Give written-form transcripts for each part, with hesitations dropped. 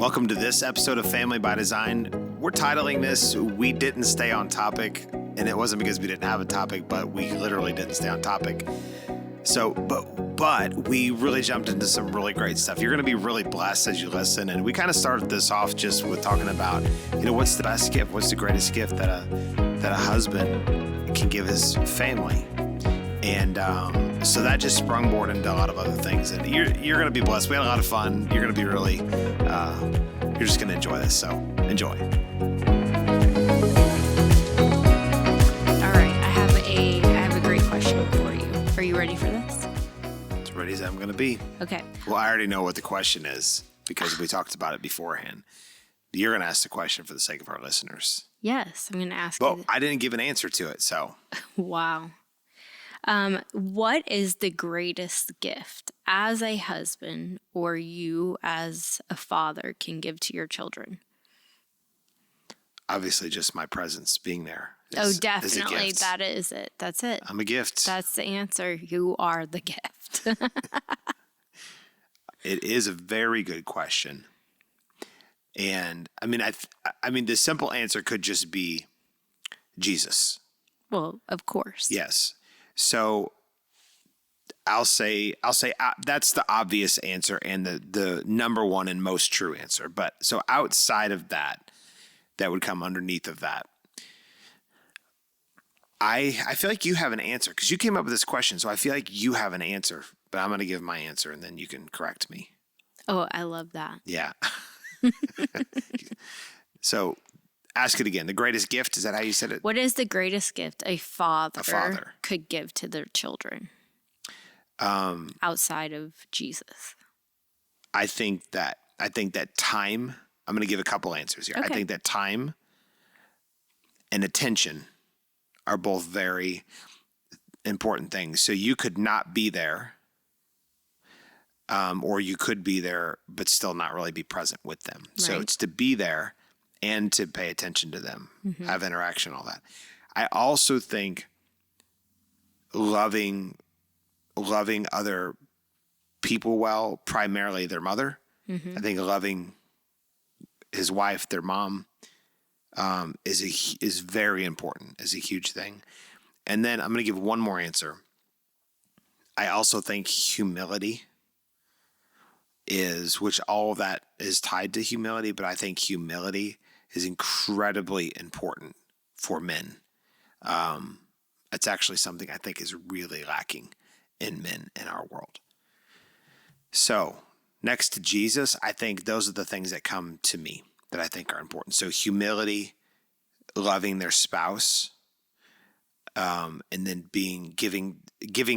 Welcome to this episode of Family by Design. We're titling this, We Didn't Stay on Topic, and it wasn't because we didn't have a topic, but we literally didn't stay on topic. So, but we really jumped into some really great stuff. You're going to be really blessed as you listen, and we kind of started this off just with talking about, what's the best gift? What's the greatest gift that a husband can give his family? And so that just sprungboard into a lot of other things. And you're going to be blessed. We had a lot of fun. You're going to be really, you're just going to enjoy this. So enjoy. All right. I have a great question for you. Are you ready for this? As ready as I'm going to be. Okay. Well, I already know what the question is because we talked about it beforehand. You're going to ask the question for the sake of our listeners. Yes. I'm going to ask Well, you. I didn't give an answer to it, so. Wow. What is the greatest gift as a husband or you as a father can give to your children? Obviously, just my presence being there. Definitely. That is it. That's it. I'm a gift. That's the answer. You are the gift. It is a very good question. And I mean, the simple answer could just be Jesus. Well, of course. Yes. So I'll say that's the obvious answer and the number one and most true answer. But so outside of that would come underneath of that. I feel like you have an answer because you came up with this question. So I feel like you have an answer, but I'm going to give my answer and then you can correct me. Oh, I love that. Yeah. So ask it again. The greatest gift, is that how you said it? What is the greatest gift a father could give to their children outside of Jesus? I think that time, I'm going to give a couple answers here. Okay. I think that time and attention are both very important things. So you could not be there, or you could be there, but still not really be present with them. Right. So it's to be there and to pay attention to them, have interaction, all that. I also think loving other people well, primarily their mother. I think loving his wife, their mom, is very important, is a huge thing. And then I'm going to give one more answer. I also think humility which all of that is tied to humility, but I think humility is incredibly important for men. It's actually something I think is really lacking in men in our world. So next to Jesus, I think those are the things that come to me that I think are important. So humility, loving their spouse, and then giving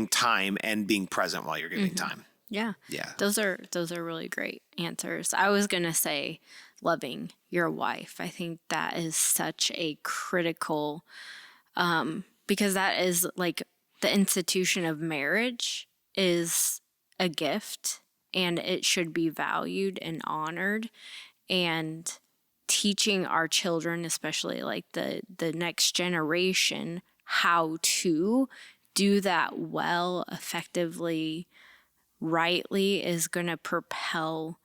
time and being present while you're giving time. Yeah. Yeah. Those are really great answers. I was going to say loving your wife. I think that is such a critical, because that is like the institution of marriage is a gift and it should be valued and honored, and teaching our children, especially like the next generation, how to do that well, effectively, rightly is going to propel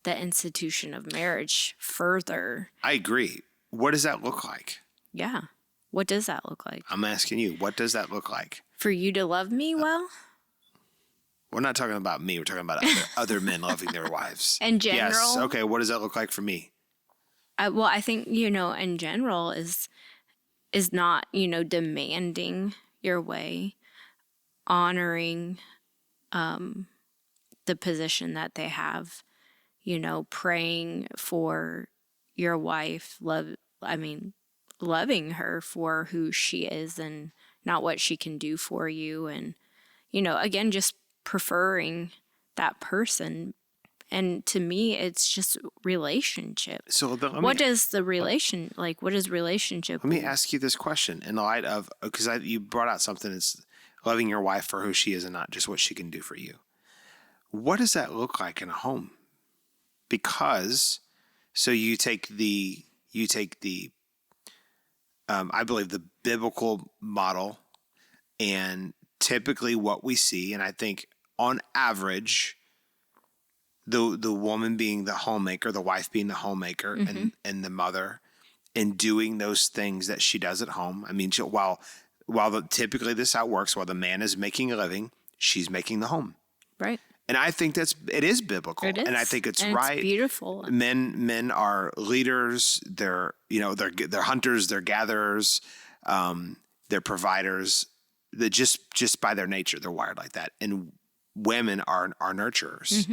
the institution of marriage further. I agree. What does that look like? Yeah. What does that look like? I'm asking you, what does that look like? For you to love me well? We're not talking about me. We're talking about other men loving their wives. In general? Yes. Okay. What does that look like for me? I think, in general is not, demanding your way, honoring the position that they have, praying for your wife, loving her for who she is and not what she can do for you. And, again, just preferring that person. And to me, it's just relationship. So what does relationship? Let me ask you this question in light of, because you brought out something that's loving your wife for who she is and not just what she can do for you. What does that look like in a home? Because, so you take the I believe the biblical model, and typically what we see, and I think on average, the woman being the homemaker, the wife being the homemaker, and the mother, and doing those things that she does at home. I mean, typically this is how it works. While the man is making a living, she's making the home. Right. And I think it is biblical. It is. And I think it's and right. It's beautiful. Men are leaders. They're hunters. They're gatherers. They're providers. That just by their nature, they're wired like that. And women are nurturers.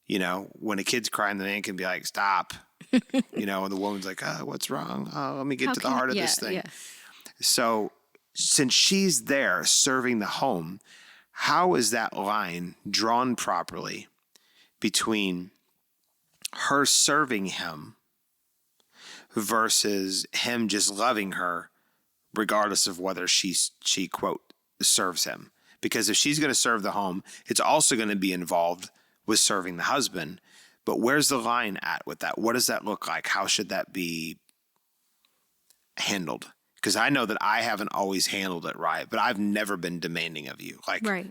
When a kid's crying, the man can be like, "Stop." And the woman's like, "Oh, what's wrong? Oh, let me get to the heart of this thing." Yeah. So since she's there serving the home, how is that line drawn properly between her serving him versus him just loving her, regardless of whether she quote serves him? Because if she's going to serve the home, it's also going to be involved with serving the husband. But where's the line at with that? What does that look like? How should that be handled? Because I know that I haven't always handled it right, but I've never been demanding of you.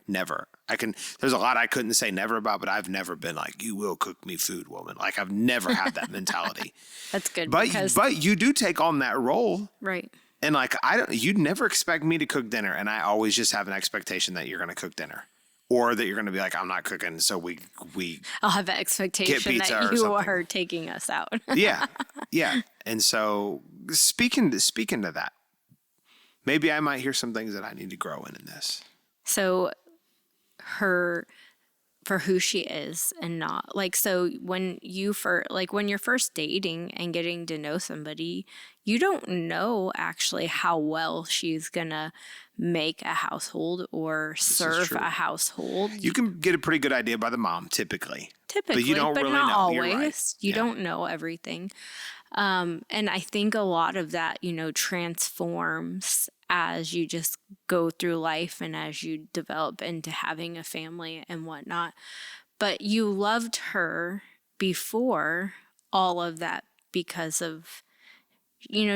Never. There's a lot I couldn't say never about, but I've never been like, "You will cook me food, woman." Like, I've never had that mentality. That's good. But you do take on that role. Right. And you'd never expect me to cook dinner. And I always just have an expectation that you're going to cook dinner, or that you're going to be like, "I'm not cooking." So I'll have the expectation that you are taking us out. Yeah. And so speaking to that, maybe I might hear some things that I need to grow in this. So for who she is and not so when you're first dating and getting to know somebody, you don't know actually how well she's gonna make a household or serve a household. You can get a pretty good idea by the mom typically, but you don't really not know. Always. You're right. You don't know everything. And I think a lot of that, transforms as you just go through life and as you develop into having a family and whatnot. But you loved her before all of that because of, she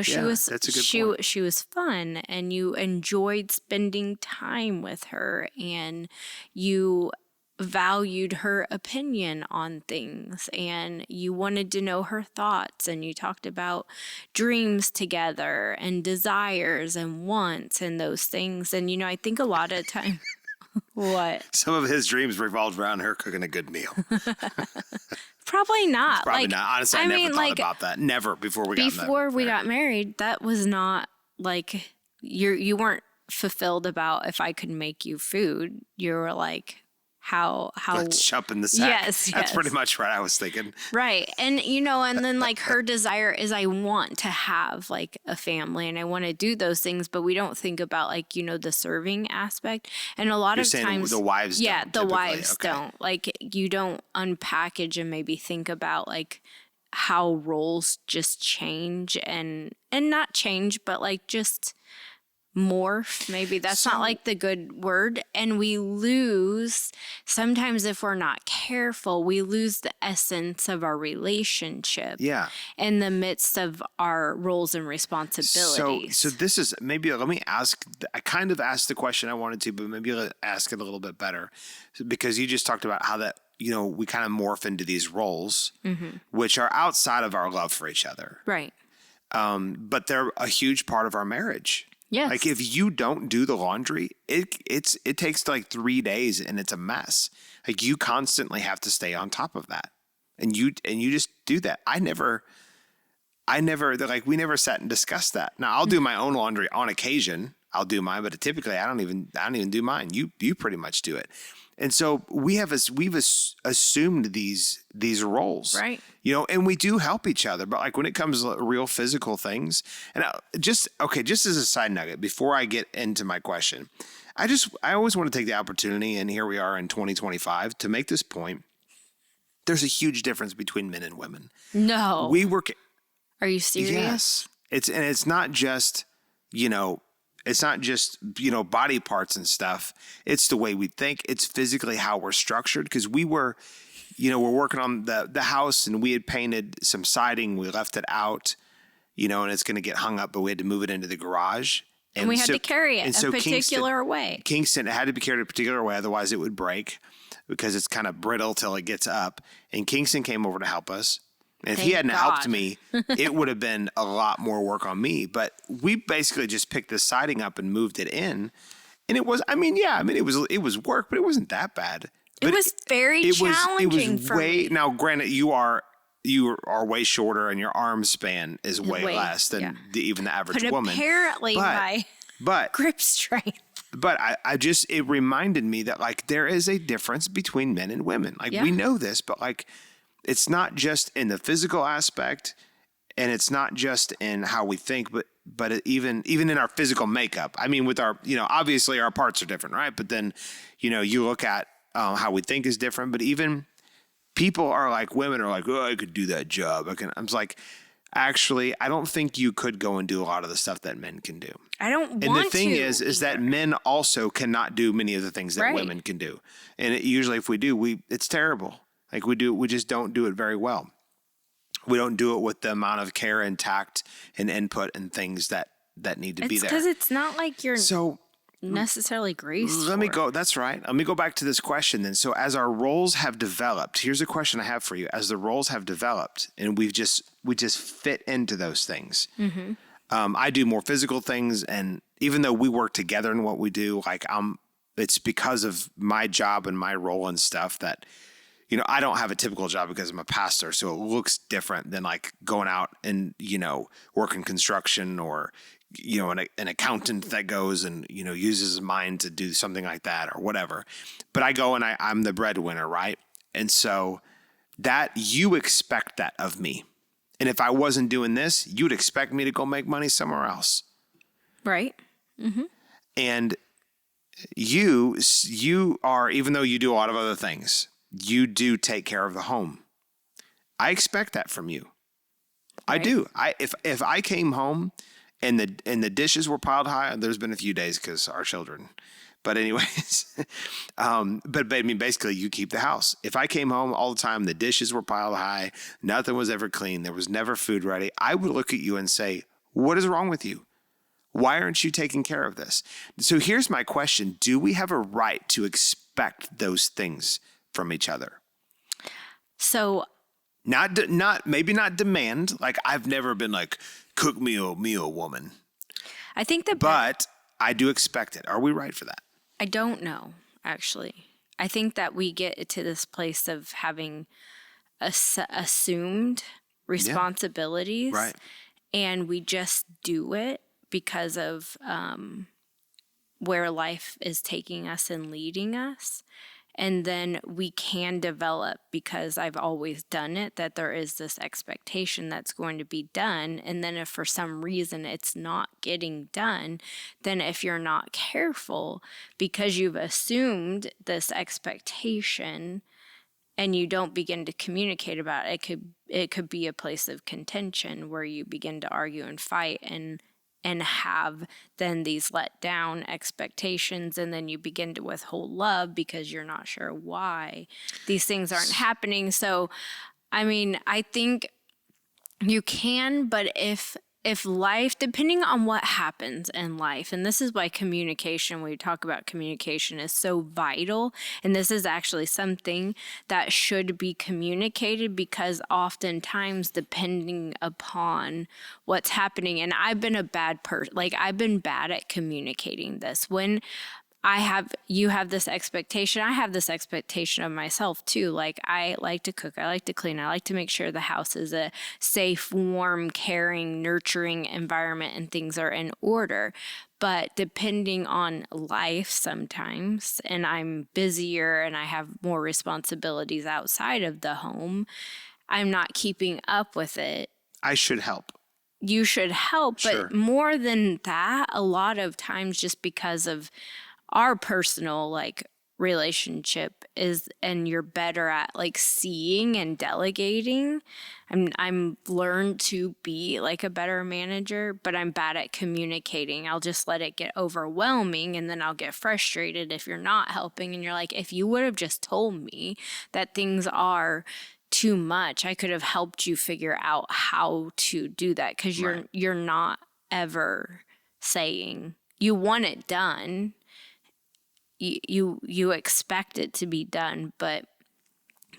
was fun and you enjoyed spending time with her and you valued her opinion on things and you wanted to know her thoughts and you talked about dreams together and desires and wants and those things. And, I think a lot of time, what? Some of his dreams revolved around her cooking a good meal. Probably not. Probably not. Honestly, I never thought about that. Never before we got married. That was not you weren't fulfilled about if I could make you food. You were like, how let's jump in the sack. Yes, that's pretty much what I was thinking. Right. And and then her desire is I want to have a family and I want to do those things, but we don't think about the serving aspect. And a lot of times the wives don't. You don't unpackage and maybe think about how roles just change and not change, but just morph. Maybe that's not the good word. And we lose, sometimes if we're not careful, we lose the essence of our relationship. Yeah. In the midst of our roles and responsibilities. So this is, maybe let me ask, I kind of asked the question I wanted to, but maybe let's ask it a little bit better, because you just talked about how that, we kind of morph into these roles, which are outside of our love for each other. Right. But they're a huge part of our marriage. Yes. If you don't do the laundry, it takes 3 days and it's a mess. You constantly have to stay on top of that. And you just do that. We never sat and discussed that. Now I'll do my own laundry on occasion. I'll do mine, but typically I don't even do mine. You pretty much do it. And so we've assumed these roles, right? And we do help each other. But when it comes to real physical things, and just as a side nugget before I get into my question, I always want to take the opportunity, and here we are in 2025, to make this point. There's a huge difference between men and women. No, we work. Are you serious? Yes, it's not just It's not just, body parts and stuff. It's the way we think. It's physically how we're structured. Because we were, we're working on the house and we had painted some siding. We left it out, and it's going to get hung up, but we had to move it into the garage. And we had to carry it a particular way. Kingston had to be carried a particular way, otherwise it would break because it's kind of brittle till it gets up. And Kingston came over to help us. And if he hadn't helped me, it would have been a lot more work on me. But we basically just picked the siding up and moved it in. And it was, it was work, but it wasn't that bad. But it was very challenging for me. Now, granted, you are way shorter and your arm span is way less than even the average woman. Apparently my grip strength. But it reminded me that like there is a difference between men and women. Like we know this, but like it's not just in the physical aspect and it's not just in how we think, but even in our physical makeup. I mean, with our, obviously our parts are different, right? But then, you look at how we think is different, but even people are like, women are like, oh, I could do that job. I'm just like, actually, I don't think you could go and do a lot of the stuff that men can do. I don't want to. And the thing is that men also cannot do many of the things that women can do. And usually if we do, it's terrible. Like we just don't do it very well. We don't do it with the amount of care and tact and input and things that need to be there. Because it's not like you're necessarily graced. That's right. Let me go back to this question then. So as our roles have developed, here's a question I have for you. As the roles have developed and we just fit into those things. Mm-hmm. I do more physical things. And even though we work together in what we do, like it's because of my job and my role and stuff that, I don't have a typical job because I'm a pastor. So it looks different than like going out and, working construction or, an accountant that goes and, uses his mind to do something like that or whatever. But I go and I'm the breadwinner, right? And so that you expect that of me. And if I wasn't doing this, you'd expect me to go make money somewhere else. Right. Mm-hmm. And you are, even though you do a lot of other things, you do take care of the home. I expect that from you. Right. I do. If I came home and the dishes were piled high, there's been a few days because our children, but anyways, but I mean, basically you keep the house. If I came home all the time, the dishes were piled high, nothing was ever clean, there was never food ready, I would look at you and say, what is wrong with you? Why aren't you taking care of this? So here's my question. Do we have a right to expect those things from each other? So maybe not demand. Like I've never been like, cook me a meal, woman. I think but I do expect it. Are we right for that? I don't know, actually. I think that we get to this place of having assumed responsibilities, right? And we just do it because of where life is taking us and leading us. And then we can develop, because I've always done it, that there is this expectation that's going to be done. And then if for some reason it's not getting done, then if you're not careful, because you've assumed this expectation and you don't begin to communicate about it, it could be a place of contention where you begin to argue and fight and have then these let down expectations, and then you begin to withhold love because you're not sure why these things aren't happening. So, I mean, I think you can, but if life, depending on what happens in life, and this is why communication, when we talk about communication, is so vital, and this is actually something that should be communicated, because oftentimes, depending upon what's happening, and I've been a bad person, like I've been bad at communicating this. When you have this expectation, I have this expectation of myself too. Like I like to cook, I like to clean, I like to make sure the house is a safe, warm, caring, nurturing environment and things are in order. But depending on life sometimes, and I'm busier and I have more responsibilities outside of the home, I'm not keeping up with it. I should help. You should help, Sure. But more than that, a lot of times just because of our personal relationship is, and you're better at seeing and delegating. I'm learned to be like a better manager, but I'm bad at communicating. I'll just let it get overwhelming, and then I'll get frustrated if you're not helping. And you're like, if you would have just told me that things are too much, I could have helped you figure out how to do that, because you're not ever saying you want it done. You expect it to be done, but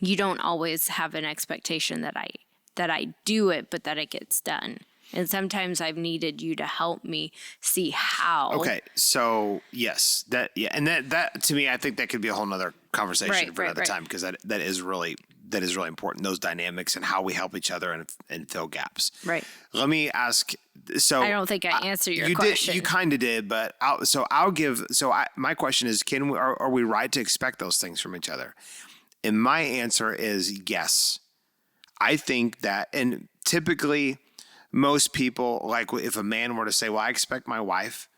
you don't always have an expectation that I do it, but that it gets done. And sometimes I've needed you to help me see how. Okay. So yes, and that to me, I think that could be a whole nother conversation for another time, because that is really important, those dynamics and how we help each other and fill gaps. Right. Let me ask. So I don't think I answered your question. You kind of did, but my question is, are we right to expect those things from each other? And my answer is yes. I think that, and typically most people, like if a man were to say, well, I expect my wife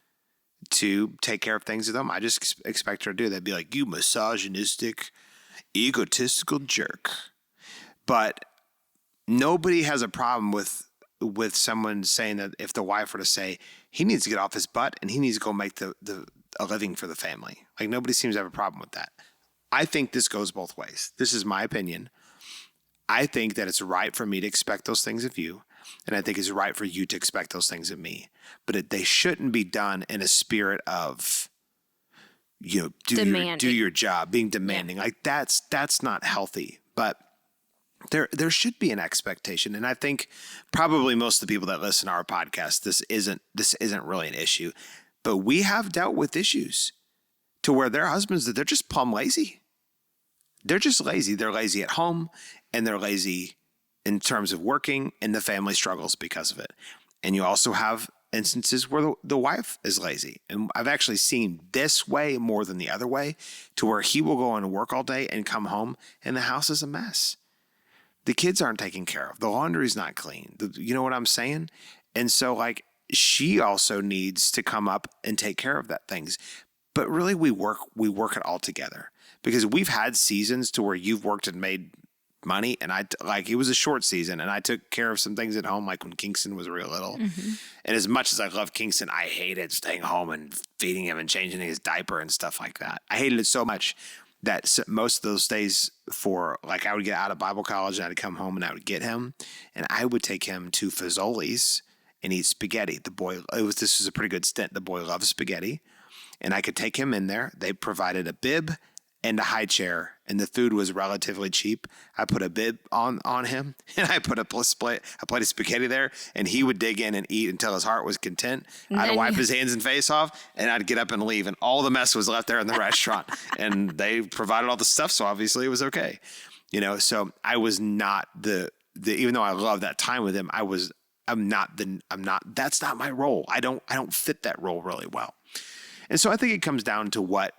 to take care of things with them, I just expect her to do that. They'd be like, you misogynistic, egotistical jerk. But nobody has a problem with someone saying that if the wife were to say, he needs to get off his butt and he needs to go make a living for the family. Like, nobody seems to have a problem with that. I think this goes both ways. This is my opinion. I think that it's right for me to expect those things of you, and I think it's right for you to expect those things of me. But they shouldn't be done in a spirit of, do your job, being demanding. Yeah. Like that's not healthy. But there should be an expectation, and I think probably most of the people that listen to our podcast, this isn't really an issue. But we have dealt with issues to where their husbands, they're just plumb lazy. They're just lazy. They're lazy at home, and they're lazy in terms of working, and the family struggles because of it. And you also have instances where the wife is lazy. And I've actually seen this way more than the other way, to where he will go on to work all day and come home and the house is a mess. The kids aren't taken care of. The laundry's not clean. You know what I'm saying? And so like, she also needs to come up and take care of that things. But really we work it all together, because we've had seasons to where you've worked and made money, and it was a short season, and I took care of some things at home, like when Kingston was real little. Mm-hmm. And as much as I love Kingston, I hated staying home and feeding him and changing his diaper and stuff like that. I hated it so much that most of those days I would get out of Bible college and I'd come home and I would get him, and I would take him to Fazoli's and eat spaghetti. This was a pretty good stint. The boy loves spaghetti, and I could take him in there. They provided a bib and a high chair, and the food was relatively cheap. I put a bib on him, and I put a plate of spaghetti there, and he would dig in and eat until his heart was content. I'd wipe his hands and face off, and I'd get up and leave, and all the mess was left there in the restaurant. And they provided all the stuff, so obviously it was okay. So I was not even though I love that time with him, that's not my role. I don't fit that role really well. And so I think it comes down to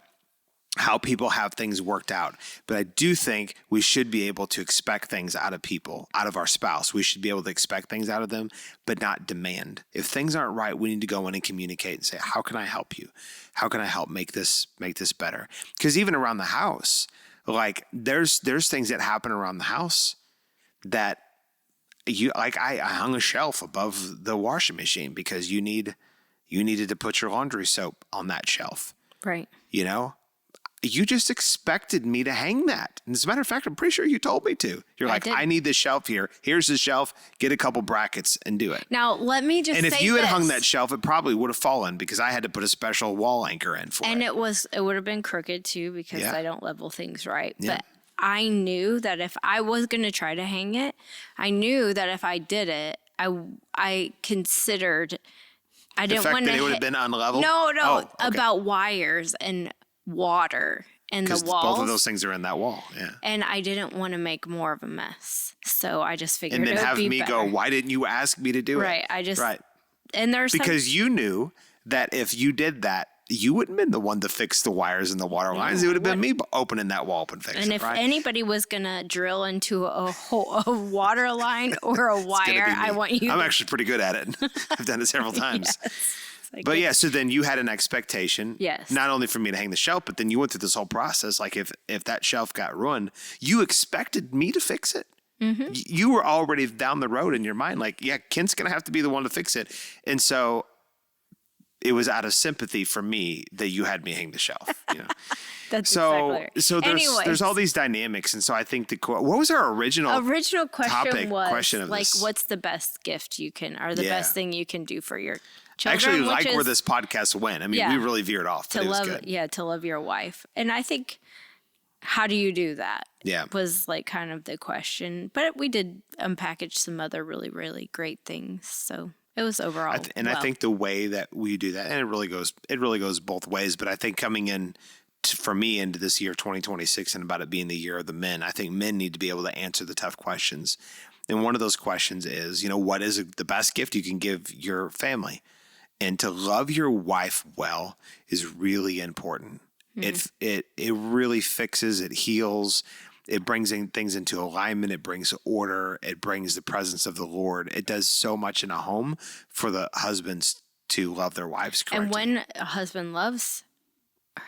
how people have things worked out. But I do think we should be able to expect things out of people, out of our spouse. We should be able to expect things out of them, but not demand. If things aren't right, we need to go in and communicate and say, how can I help you? How can I help make this better? Because even around the house, like there's things that happen around the house that I hung a shelf above the washing machine because you needed to put your laundry soap on that shelf. Right. You just expected me to hang that. And as a matter of fact, I'm pretty sure you told me to. You're like, I need this shelf here. Here's the shelf. Get a couple brackets and do it. Now, let me just say And if you had hung that shelf, it probably would have fallen because I had to put a special wall anchor in for it. And it would have been crooked too, because I don't level things right. Yeah. But I knew that if I was going to try to hang it, I knew that if I did it, I considered, I didn't want to. It would have been unlevel? No, okay. About wires and water and the walls. Both of those things are in that wall. Yeah. And I didn't want to make more of a mess. So I just figured it would be better. And then have me go, why didn't you ask me to do it? Right. And there's because you knew that if you did that, you wouldn't have been the one to fix the wires and the water lines. It would have been me opening that wall up and fixing it. And if anybody was going to drill into a water line or a wire, I want you. I'm actually pretty good at it. I've done it several times. Yes. So then you had an expectation, not only for me to hang the shelf, but then you went through this whole process. Like if that shelf got ruined, you expected me to fix it. Mm-hmm. You were already down the road in your mind. Like, Kent's going to have to be the one to fix it. And so it was out of sympathy for me that you had me hang the shelf. That's So exactly so right. there's all Anyways, these dynamics, and so I think what was our original question was question of like, this? what's the best gift you can, or the Yeah. best thing you can do for your I children? actually like which where is this podcast went. I mean, Yeah. we really veered off, but to it was love, good. to love your wife. And I think, how do you do that? Yeah. Was like kind of the question. But we did unpackage some other really, really great things. So it was overall. I think the way that we do that, and it really goes both ways. But I think coming in for me into this year 2026 and about it being the year of the men, I think men need to be able to answer the tough questions. And one of those questions is, what is the best gift you can give your family? And to love your wife well is really important. It really fixes, it heals, it brings things into alignment, it brings order, it brings the presence of the Lord. It does so much in a home for the husbands to love their wives correctly. And when a husband loves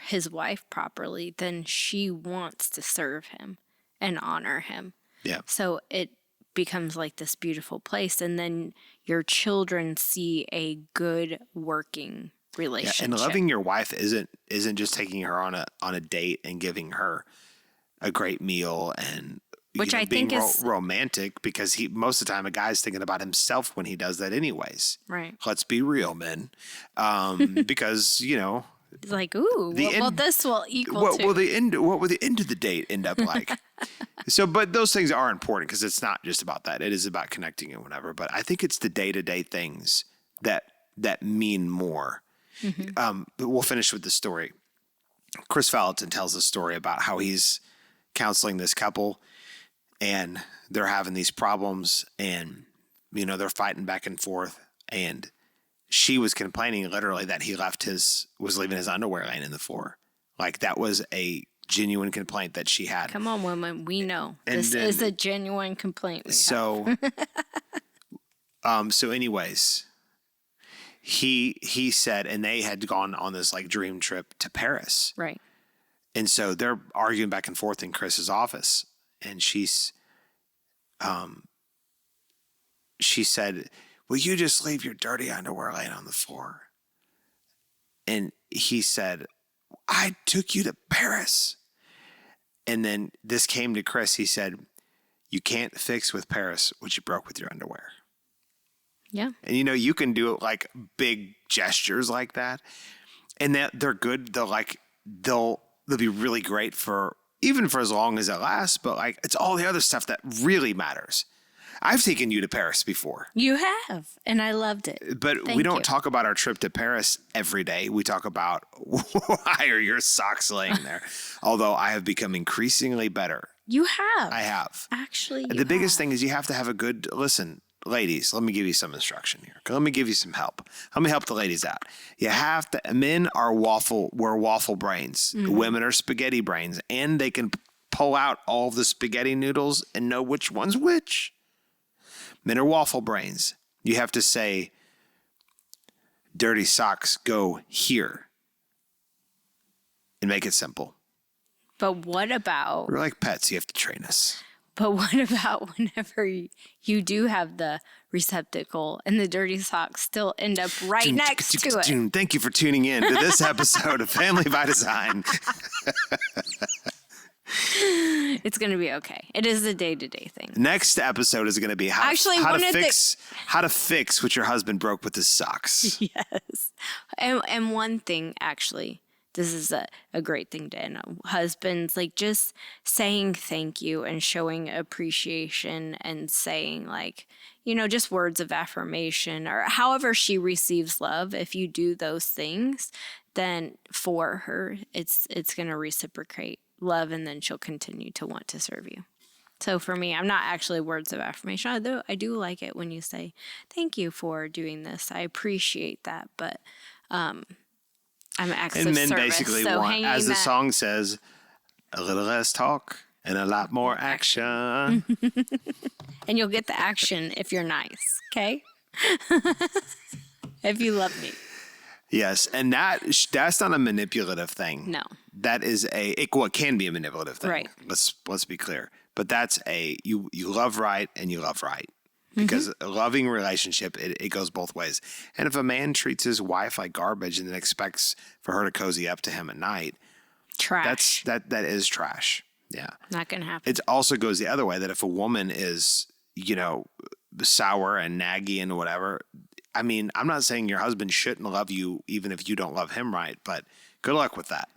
his wife properly, then she wants to serve him and honor him. Yeah. So it becomes like this beautiful place. And then your children see a good working relationship. Yeah, and loving your wife isn't just taking her on a date and giving her a great meal and Which I being think is romantic, because most of the time a guy's thinking about himself when he does that anyways. right. Let's be real, men. Because It's like, ooh, well, this will equal what to. will the end of the date end up like? So, but those things are important because it's not just about that. It is about connecting and whatever. But I think it's the day-to-day things that mean more. But we'll finish with the story. Chris Valentin tells a story about how he's counseling this couple and they're having these problems and, they're fighting back and forth, and she was complaining literally that he was leaving his underwear laying in the floor. Like that was a genuine complaint that she had. Come on, women. We know And this then- is a genuine complaint. So, so anyways, he said, and they had gone on this like dream trip to Paris. Right. And so they're arguing back and forth in Chris's office. And she said, will you just leave your dirty underwear laying on the floor? And he said, I took you to Paris. And then this came to Chris. He said, you can't fix with Paris what you broke with your underwear. Yeah. And you can do it like big gestures like that. And that they're good. They'll be really great for even for as long as it lasts, but like it's all the other stuff that really matters. I've taken you to Paris before. You have, and I loved it. But Thank we don't you. talk about our trip to Paris every day. We talk about why are your socks laying there? Although I have become increasingly better. You have. I have. Actually, The biggest thing is you have to have a good listen. Ladies, let me give you some instruction here. Let me give you some help. Let me help the ladies out. You have to. Men we're waffle brains. Mm-hmm. Women are spaghetti brains, and they can pull out all the spaghetti noodles and know which one's which. Men are waffle brains. You have to say, dirty socks go here, and make it simple. But what about? We're like pets. You have to train us. But what about whenever you do have the receptacle and the dirty socks still end up right next to it? Thank you for tuning in to this episode of Family by Design. It's going to be okay. It is a day-to-day thing. Next episode is going to be how to fix what your husband broke with his socks. Yes. And one thing, actually, this is a great thing to know. Husbands, like just saying thank you and showing appreciation and saying like, just words of affirmation or however she receives love. If you do those things, then for her, it's going to reciprocate love, and then she'll continue to want to serve you. So for me, I'm not actually words of affirmation. Although I do like it when you say, thank you for doing this. I appreciate that. But I'm acts And of then service. basically, so as the song says, a little less talk and a lot more action. And you'll get the action if you're nice, okay? If you love me. Yes, and that's not a manipulative thing. No. That is it can be a manipulative thing. Right. Let's be clear. But that's you love right and you love right. Because a loving relationship, it goes both ways. And if a man treats his wife like garbage and then expects for her to cozy up to him at night, Trash. That is trash. Yeah. Not going to happen. It also goes the other way, that if a woman is, sour and naggy and whatever, I mean, I'm not saying your husband shouldn't love you even if you don't love him right, but good luck with that.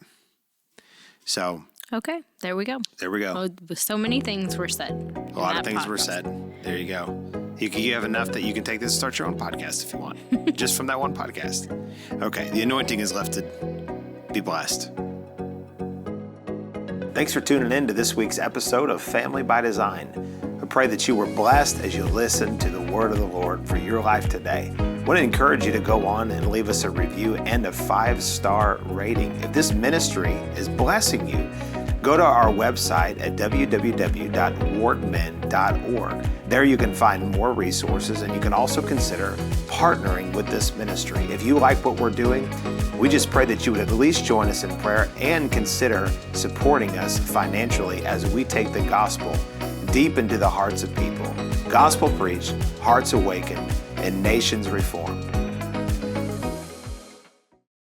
So. Okay, there we go. There we go. Well, so many things were said. A lot of things were said. There you go. You have enough that you can take this and start your own podcast if you want, just from that one podcast. Okay, the anointing is lifted. Be blessed. Thanks for tuning in to this week's episode of Family by Design. I pray that you were blessed as you listened to the word of the Lord for your life today. I want to encourage you to go on and leave us a review and a 5-star rating. If this ministry is blessing you, go to our website at www.wartmen.org. There you can find more resources, and you can also consider partnering with this ministry. If you like what we're doing, we just pray that you would at least join us in prayer and consider supporting us financially as we take the gospel deep into the hearts of people. Gospel preached, hearts awakened, and nations reformed.